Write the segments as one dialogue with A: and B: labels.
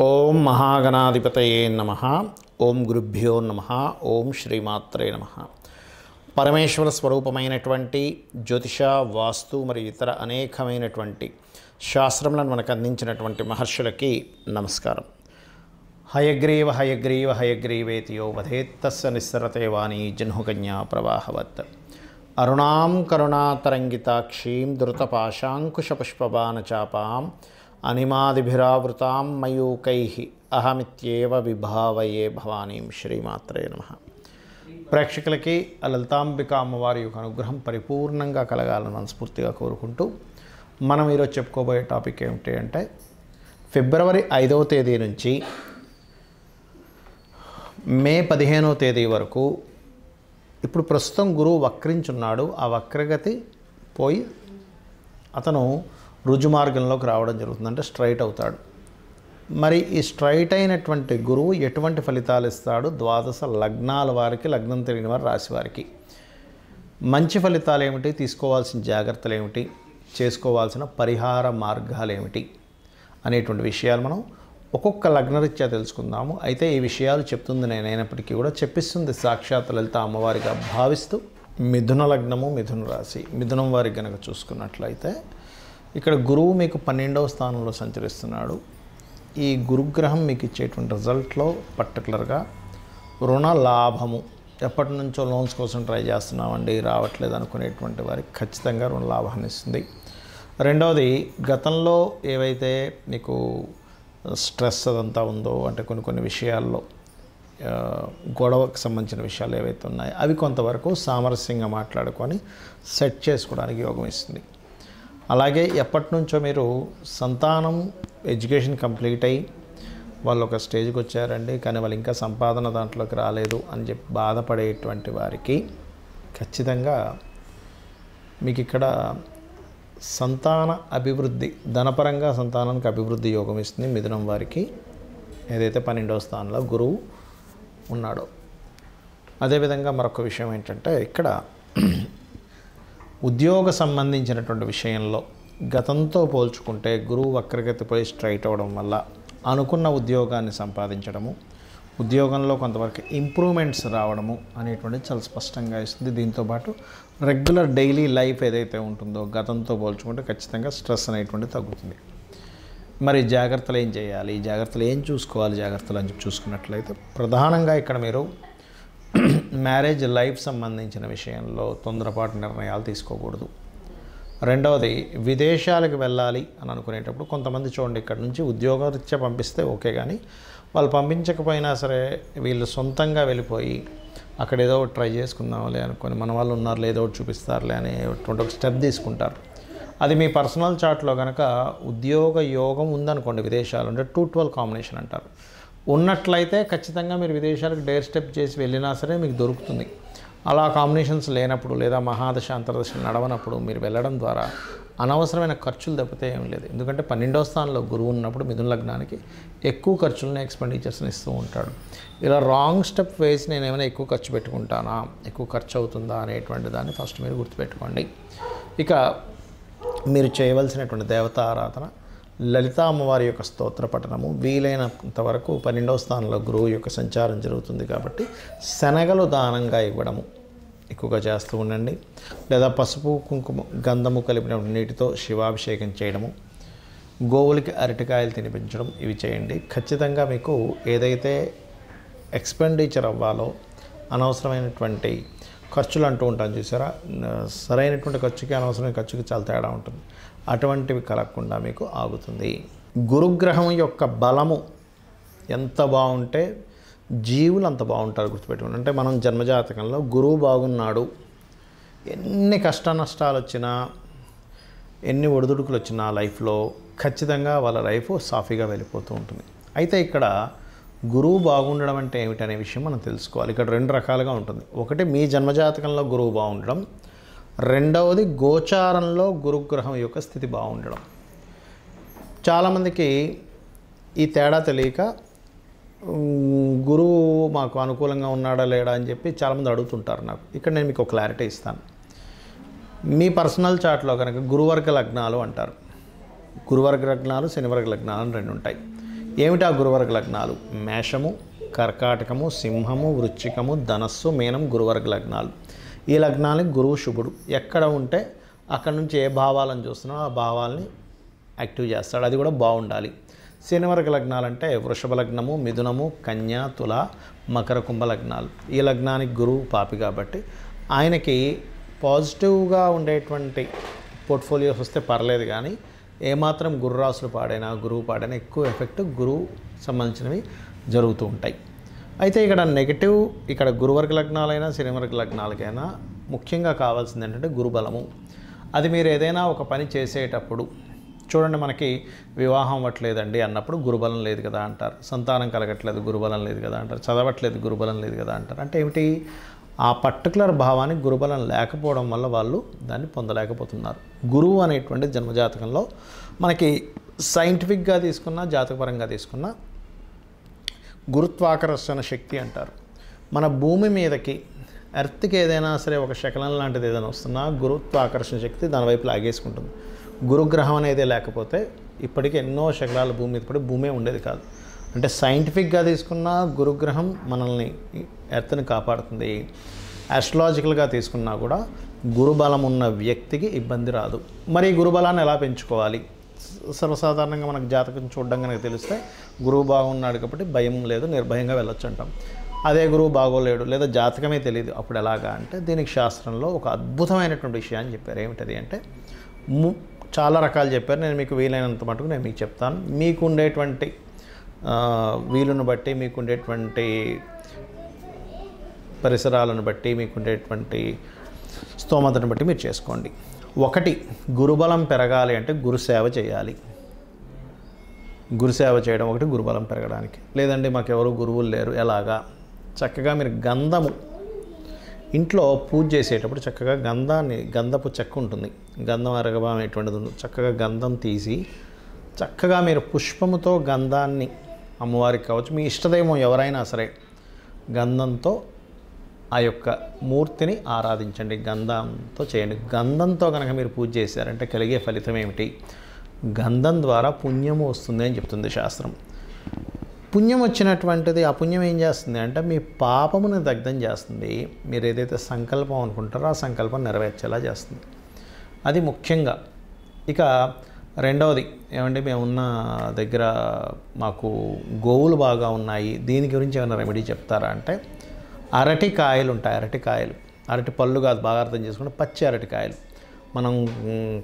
A: ఓం మహాగణాధిపతయే నమః. ఓం గురుభ్యో నమః. ఓం శ్రీమాత్రే నమః. పరమేశ్వర స్వరూపమైనటువంటి జ్యోతిష, వాస్తు మరియు ఇతర అనేకమైనటువంటి శాస్త్రములను మనకు అందించినటువంటి మహర్షులకి నమస్కారం. హయగ్రీవ హయగ్రీవ హయగ్రీవేతి యో వదేత్ తస్య నిస్సరతే వాణి జహ్నుకన్యా ప్రవాహవత్. అరుణాం కరుణాతరంగితాక్షీం ధృతపాశాంకుశపుష్పబాణచాపాం అనిమాదిభిరావృతాం మయూకైః అహమిత్యేవ విభావయే భవానీం. శ్రీమాత్రే నమః. ప్రేక్షకులకి లలితాంబిక అమ్మవారి యొక్క అనుగ్రహం పరిపూర్ణంగా కలగాలని మనస్ఫూర్తిగా కోరుకుంటూ మనం ఈరోజు చెప్పుకోబోయే టాపిక్ ఏమిటి అంటే, ఫిబ్రవరి 5వ తేదీ నుంచి మే 15వ తేదీ వరకు ఇప్పుడు ప్రస్తుతం గురువు వక్రించున్నాడు. ఆ వక్రగతి పోయి అతను రుజుమార్గంలోకి రావడం జరుగుతుంది, అంటే స్ట్రైట్ అవుతాడు. మరి ఈ స్ట్రైట్ అయినటువంటి గురువు ఎటువంటి ఫలితాలు ఇస్తాడు? ద్వాదశ లగ్నాల వారికి, లగ్నం తెలియని వారి రాశి వారికి మంచి ఫలితాలు ఏమిటి, తీసుకోవాల్సిన జాగ్రత్తలు ఏమిటి, చేసుకోవాల్సిన పరిహార మార్గాలు ఏమిటి అనేటువంటి విషయాలు మనం ఒక్కొక్క లగ్నరీత్యా తెలుసుకుందాము. అయితే ఈ విషయాలు చెప్తుంది నేనైనప్పటికీ కూడా చెప్పిస్తుంది సాక్షాత్ లలిత అమ్మవారిగా భావిస్తూ, మిథున లగ్నము, మిథున రాశి, మిథునం వారికి కనుక చూసుకున్నట్లయితే ఇక్కడ గురువు మీకు 12వ స్థానంలో సంచరిస్తున్నాడు. ఈ గురుగ్రహం మీకు ఇచ్చేటువంటి రిజల్ట్లో పర్టికులర్గా రుణ లాభము, ఎప్పటి నుంచో లోన్స్ కోసం ట్రై చేస్తున్నామండి రావట్లేదు అనుకునేటువంటి వారికి ఖచ్చితంగా రుణ లాభాన్ని ఇస్తుంది. రెండవది, గతంలో ఏవైతే మీకు స్ట్రెస్ అదంతా ఉందో, అంటే కొన్ని విషయాల్లో గొడవకు సంబంధించిన విషయాలు ఏవైతే ఉన్నాయో అవి కొంతవరకు సామరస్యంగా మాట్లాడుకొని సెట్ చేసుకోవడానికి యోగం ఇస్తుంది. అలాగే ఎప్పటి నుంచో మీరు సంతానం ఎడ్యుకేషన్ కంప్లీట్ అయ్యి వాళ్ళు ఒక స్టేజ్కి వచ్చారండి, కానీ వాళ్ళు ఇంకా సంపాదన దాంట్లోకి రాలేదు అని చెప్పి బాధపడేటువంటి వారికి ఖచ్చితంగా మీకు ఇక్కడ సంతాన అభివృద్ధి, ధనపరంగా సంతానానికి అభివృద్ధి యోగం ఇస్తుంది మిథునం వారికి, ఏదైతే 12వ స్థానంలో గురువు ఉన్నాడో. అదేవిధంగా మరొక విషయం ఏంటంటే, ఇక్కడ ఉద్యోగ సంబంధించినటువంటి విషయంలో గతంతో పోల్చుకుంటే గురువు వక్రగతిపై స్ట్రైట్ అవ్వడం వల్ల అనుకున్న ఉద్యోగాన్ని సంపాదించడము, ఉద్యోగంలో కొంతవరకు ఇంప్రూవ్మెంట్స్ రావడము అనేటువంటిది చాలా స్పష్టంగా ఇస్తుంది. దీంతోపాటు రెగ్యులర్ డైలీ లైఫ్ ఏదైతే ఉంటుందో గతంతో పోల్చుకుంటే ఖచ్చితంగా స్ట్రెస్ అనేటువంటిది తగ్గుతుంది. మరి జాగ్రత్తలు ఏం చేయాలి, జాగ్రత్తలు ఏం చూసుకోవాలి, జాగ్రత్తలు అని చెప్పి చూసుకున్నట్లయితే ప్రధానంగా ఇక్కడ మీరు మ్యారేజ్ లైఫ్ సంబంధించిన విషయంలో తొందరపాటు నిర్ణయాలు తీసుకోకూడదు. రెండవది, విదేశాలకు వెళ్ళాలి అని అనుకునేటప్పుడు కొంతమంది చూడండి, ఇక్కడ నుంచి ఉద్యోగరీత్యా పంపిస్తే ఓకే, కానీ వాళ్ళు పంపించకపోయినా సరే వీళ్ళు సొంతంగా వెళ్ళిపోయి అక్కడ ఏదో ఒకటి ట్రై చేసుకుందాంలే అనుకొని, మన వాళ్ళు ఉన్నారు ఏదో ఒకటి చూపిస్తారులే అనేటువంటి ఒక స్టెప్ తీసుకుంటారు. అది మీ పర్సనల్ చార్ట్లో కనుక ఉద్యోగ యోగం ఉందనుకోండి, విదేశాలు అంటే 2-12 కాంబినేషన్ అంటారు, ఉన్నట్లయితే ఖచ్చితంగా మీరు విదేశాలకు డేర్ స్టెప్ చేసి వెళ్ళినా సరే మీకు దొరుకుతుంది. అలా కాంబినేషన్స్ లేనప్పుడు లేదా మహాదశ అంతర్దశ నడవనప్పుడు మీరు వెళ్ళడం ద్వారా అనవసరమైన ఖర్చులు తప్పితే ఏం లేదు. ఎందుకంటే 12వ స్థానంలో గురువు ఉన్నప్పుడు మిథున లగ్నానికి ఎక్కువ ఖర్చులను, ఎక్స్పెండిచర్స్ని ఇస్తూ ఉంటాడు. ఇలా రాంగ్ స్టెప్ వేసి నేను ఏమైనా ఎక్కువ ఖర్చు పెట్టుకుంటానా, ఎక్కువ ఖర్చు అవుతుందా అనేటువంటి దాన్ని ఫస్ట్ మీరు గుర్తుపెట్టుకోండి. ఇక మీరు చేయవలసినటువంటి దేవతా ఆరాధన లలితా అమ్మవారి యొక్క స్తోత్ర పఠనము, వీలైనంత వరకు 12వ స్థానంలో గురువు యొక్క సంచారం జరుగుతుంది కాబట్టి శనగలు దానంగా ఇవ్వడము ఎక్కువగా చేస్తూ ఉండండి. లేదా పసుపు, కుంకుమ, గంధము కలిపిన నీటితో శివాభిషేకం చేయడము, గోవులకి అరటికాయలు తినిపించడం, ఇవి చేయండి. ఖచ్చితంగా మీకు ఏదైతే ఎక్స్పెండిచర్ అవ్వాలో, అనవసరమైనటువంటి ఖర్చులు అంటూ ఉంటాను చూసారా, సరైనటువంటి ఖర్చుకి అనవసరమైన ఖర్చుకి చాలా తేడా ఉంటుంది, అటువంటివి కలగకుండా మీకు ఆగుతుంది. గురుగ్రహం యొక్క బలము ఎంత బాగుంటే జీవులు అంత బాగుంటారు, గుర్తుపెట్టుకోండి. అంటే మనం జన్మజాతకంలో గురువు బాగున్నాడు, ఎన్ని కష్ట నష్టాలు వచ్చినా, ఎన్ని ఒడిదుడుకులు వచ్చినా లైఫ్లో ఖచ్చితంగా వాళ్ళ లైఫ్ సాఫీగా వెళ్ళిపోతూ ఉంటుంది. అయితే ఇక్కడ గురువు బాగుండడం అంటే ఏమిటనే విషయం మనం తెలుసుకోవాలి. ఇక్కడ 2 రకాలుగా ఉంటుంది. ఒకటి మీ జన్మజాతకంలో గురువు బాగుండడం, రెండవది గోచారంలో గురుగ్రహం యొక్క స్థితి బాగుండడం. చాలామందికి ఈ తేడా తెలియక గురువు మాకు అనుకూలంగా ఉన్నాడా లేడా అని చెప్పి చాలామంది అడుగుతుంటారు నాకు. ఇక్కడ నేను మీకు క్లారిటీ ఇస్తాను. మీ పర్సనల్ చార్ట్లో కనుక గురువర్గ లగ్నాలు అంటారు, గురువర్గ లగ్నాలు, శనివర్గ లగ్నాలు అని 2 ఉంటాయి. ఏమిటా గురువర్గ లగ్నాలు? మేషము, కర్కాటకము, సింహము, వృశ్చికము, ధనస్సు, మీనం గురువర్గ లగ్నాలు. ఈ లగ్నానికి గురువు శుభుడు. ఎక్కడ ఉంటే అక్కడ నుంచి ఏ భావాలను చూస్తున్నామో ఆ భావాల్ని యాక్టివ్ చేస్తాడు. అది కూడా బాగుండాలి. శనివర్గ లగ్నాలు అంటే వృషభ లగ్నము, మిథునము, కన్య, తుల, మకర, కుంభ లగ్నాలు. ఈ లగ్నానికి గురువు పాపి కాబట్టి ఆయనకి పాజిటివ్గా ఉండేటువంటి పోర్ట్ఫోలియోస్ వస్తే పర్లేదు, కానీ ఏమాత్రం గురురాశులు పాడైనా గురువు పాడైనా ఎక్కువ ఎఫెక్ట్ గురువు సంబంధించినవి జరుగుతూ ఉంటాయి. అయితే ఇక్కడ నెగిటివ్, ఇక్కడ గురువర్గ లగ్నాలైనా శనివర్గ లగ్నాలకైనా ముఖ్యంగా కావాల్సింది ఏంటంటే గురుబలము. అది మీరు ఏదైనా ఒక పని చేసేటప్పుడు చూడండి, మనకి వివాహం అవ్వట్లేదండి అన్నప్పుడు గురుబలం లేదు కదా అంటారు. సంతానం కలగట్లేదు, గురుబలం లేదు కదా అంటారు. చదవట్లేదు, గురుబలం లేదు కదా అంటారు. అంటే ఏమిటి? ఆ పర్టికులర్ భావానికి గురుబలం లేకపోవడం వల్ల వాళ్ళు దాన్ని పొందలేకపోతున్నారు. గురువు అనేటువంటి జన్మజాతకంలో మనకి సైంటిఫిక్గా తీసుకున్నా జాతకపరంగా తీసుకున్నా గురుత్వాకర్షణ శక్తి అంటారు. మన భూమి మీదకి ఎర్త్కి ఏదైనా సరే ఒక శకలం లాంటిది ఏదైనా వస్తున్నా గురుత్వాకర్షణ శక్తి దాని వైపు లాగేసుకుంటుంది. గురుగ్రహం అనేది లేకపోతే ఇప్పటికీ ఎన్నో శకలాల భూమి మీద పడి భూమే ఉండేది కాదు. అంటే సైంటిఫిక్గా తీసుకున్న గురుగ్రహం మనల్ని ఎర్త్ని కాపాడుతుంది. ఆస్ట్రాలజికల్గా తీసుకున్నా కూడా గురుబలం ఉన్న వ్యక్తికి ఇబ్బంది రాదు. మరి గురుబలాన్ని ఎలా పెంచుకోవాలి? సర్వసాధారణంగా మనకు జాతకం చూడడం కనుక తెలిస్తే గురువు బాగున్నాడు కాబట్టి భయం లేదు, నిర్భయంగా వెళ్ళొచ్చు అంటాం. అదే గురువు బాగోలేడు లేదా జాతకమే తెలియదు, అప్పుడు ఎలాగా అంటే దీనికి శాస్త్రంలో ఒక అద్భుతమైనటువంటి విషయాన్ని చెప్పారు. ఏమిటది అంటే చాలా రకాలు చెప్పారు. నేను మీకు వీలైనంత మటుకు నేను మీకు చెప్తాను. మీకు ఉండేటువంటి వీలును బట్టి, మీకు ఉండేటువంటి పరిసరాలను బట్టి, మీకు ఉండేటువంటి స్తోమతను బట్టి మీరు చేసుకోండి. ఒకటి, గురుబలం పెరగాలి అంటే గురుసేవ చేయాలి. గురుసేవ చేయడం ఒకటి గురుబలం పెరగడానికి. లేదండి మాకెవరు గురువులు లేరు, ఎలాగా? చక్కగా మీరు గంధము ఇంట్లో పూజ చేసేటప్పుడు చక్కగా గంధపు చెక్క ఉంటుంది, గంధం అరగబం ఎటువంటిది ఉంది, చక్కగా గంధం తీసి చక్కగా మీరు పుష్పముతో గంధాన్ని అమ్మవారికి కావచ్చు, మీ ఇష్టదైవం ఎవరైనా సరే గంధంతో ఆ యొక్క మూర్తిని ఆరాధించండి. గంధంతో చేయండి. గంధంతో కనుక మీరు పూజ చేశారంటే కలిగే ఫలితం ఏమిటి? గంధం ద్వారా పుణ్యము వస్తుంది అని చెప్తుంది శాస్త్రం. పుణ్యం వచ్చినటువంటిది, ఆ పుణ్యం ఏం చేస్తుంది అంటే మీ పాపమును దగ్ధం చేస్తుంది. మీరు ఏదైతే సంకల్పం అనుకుంటారో ఆ సంకల్పం నెరవేర్చేలా చేస్తుంది. అది ముఖ్యంగా. ఇక రెండవది ఏమంటే మేమున్న దగ్గర మాకు గోవులు బాగా ఉన్నాయి, దీని గురించి ఏమైనా రెమెడీ చెప్తారా అంటే అరటికాయలు ఉంటాయి. అరటి పళ్ళు కాదు, బాగా అర్థం చేసుకుంటే పచ్చి అరటికాయలు మనం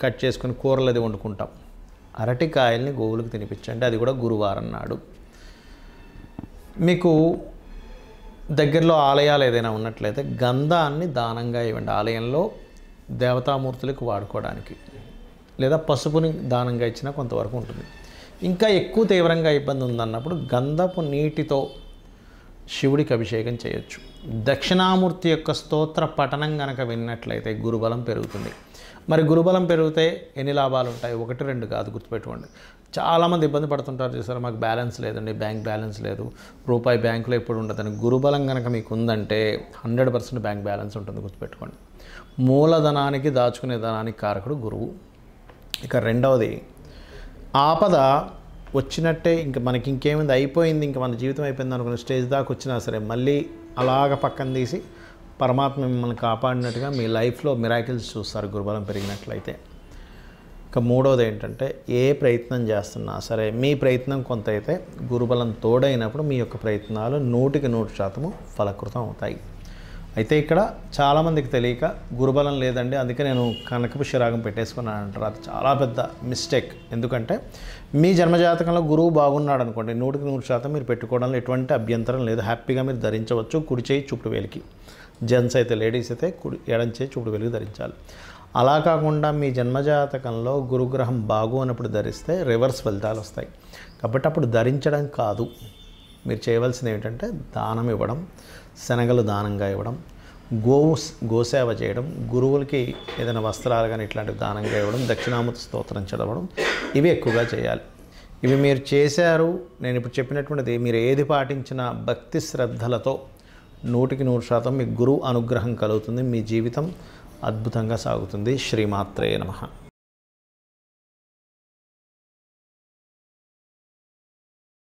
A: కట్ చేసుకుని కూరలు అది వండుకుంటాం. అరటికాయల్ని గోవులకు తినిపించండి. అది కూడా గురువారం నాడు. మీకు దగ్గరలో ఆలయాలు ఏదైనా ఉన్నట్లయితే గంధాన్ని దానంగా ఇవ్వండి. ఆలయంలో దేవతామూర్తులకు వాడుకోవడానికి, లేదా పసుపుని దానంగా ఇచ్చినా కొంతవరకు ఉంటుంది. ఇంకా ఎక్కువ తీవ్రంగా ఇబ్బంది ఉందన్నప్పుడు గంధపు నీటితో శివుడికి అభిషేకం చేయొచ్చు. దక్షిణామూర్తి యొక్క స్తోత్ర పఠనం కనుక విన్నట్లయితే గురుబలం పెరుగుతుంది. మరి గురుబలం పెరిగితే ఎన్ని లాభాలు ఉంటాయి? 1, 2 కాదు, గుర్తుపెట్టుకోండి. చాలామంది ఇబ్బంది పడుతుంటారు. చూసారు, మాకు బ్యాలెన్స్ లేదండి, బ్యాంక్ బ్యాలెన్స్ లేదు, రూపాయి బ్యాంకులో ఎప్పుడు ఉండదని. గురుబలం కనుక మీకు ఉందంటే 100% బ్యాంక్ బ్యాలెన్స్ ఉంటుంది, గుర్తుపెట్టుకోండి. మూలధనానికి, దాచుకునే ధనానికి కారకుడు గురువు. ఇక రెండవది, ఆపద వచ్చినట్టే ఇంక మనకి ఇంకేమైంది, అయిపోయింది, ఇంక మన జీవితం అయిపోయింది అనుకున్న స్టేజ్ దాకా వచ్చినా సరే మళ్ళీ అలాగ పక్కన తీసి పరమాత్మ మిమ్మల్ని కాపాడినట్టుగా మీ లైఫ్లో మిరాకిల్స్ చూస్తారు గురుబలం పెరిగినట్లయితే. ఇక మూడవది ఏంటంటే ఏ ప్రయత్నం చేస్తున్నా సరే మీ ప్రయత్నం కొంత అయితే గురుబలం తోడైనప్పుడు మీ యొక్క ప్రయత్నాలు 100% ఫలకృతం అవుతాయి. అయితే ఇక్కడ చాలామందికి తెలియక గురుబలం లేదండి అందుకే నేను కనకపు శిరాగం పెట్టేసుకున్నాను అంటారు. అది చాలా పెద్ద మిస్టేక్. ఎందుకంటే మీ జన్మజాతకంలో గురువు బాగున్నాడు అనుకోండి, 100% మీరు పెట్టుకోవడంలో ఎటువంటి అభ్యంతరం లేదు. హ్యాపీగా మీరు ధరించవచ్చు. కుడి చేయి చూపుడు వేలికి, జెంట్స్ అయితే, లేడీస్ అయితే ఎడం చేయి చూపుడు వేలికి ధరించాలి. అలా కాకుండా మీ జన్మజాతకంలో గురుగ్రహం బాగోనప్పుడు ధరిస్తే రివర్స్ ఫలితాలు వస్తాయి. కాబట్టి అప్పుడు ధరించడం కాదు, మీరు చేయవలసింది ఏమిటంటే దానం ఇవ్వడం, శనగలు దానంగా ఇవ్వడం, గోసేవ చేయడం, గురువులకి ఏదైనా వస్త్రాలు కానీ ఇట్లాంటివి దానంగా ఇవ్వడం, దక్షిణామూర్తి స్తోత్రం చదవడం, ఇవి ఎక్కువగా చేయాలి. ఇవి మీరు చేశారు. నేను ఇప్పుడు చెప్పినటువంటిది మీరు ఏది పాటించినా భక్తి శ్రద్ధలతో 100% మీకు గురువు అనుగ్రహం కలుగుతుంది. మీ జీవితం అద్భుతంగా సాగుతుంది. శ్రీమాత్రే నమః.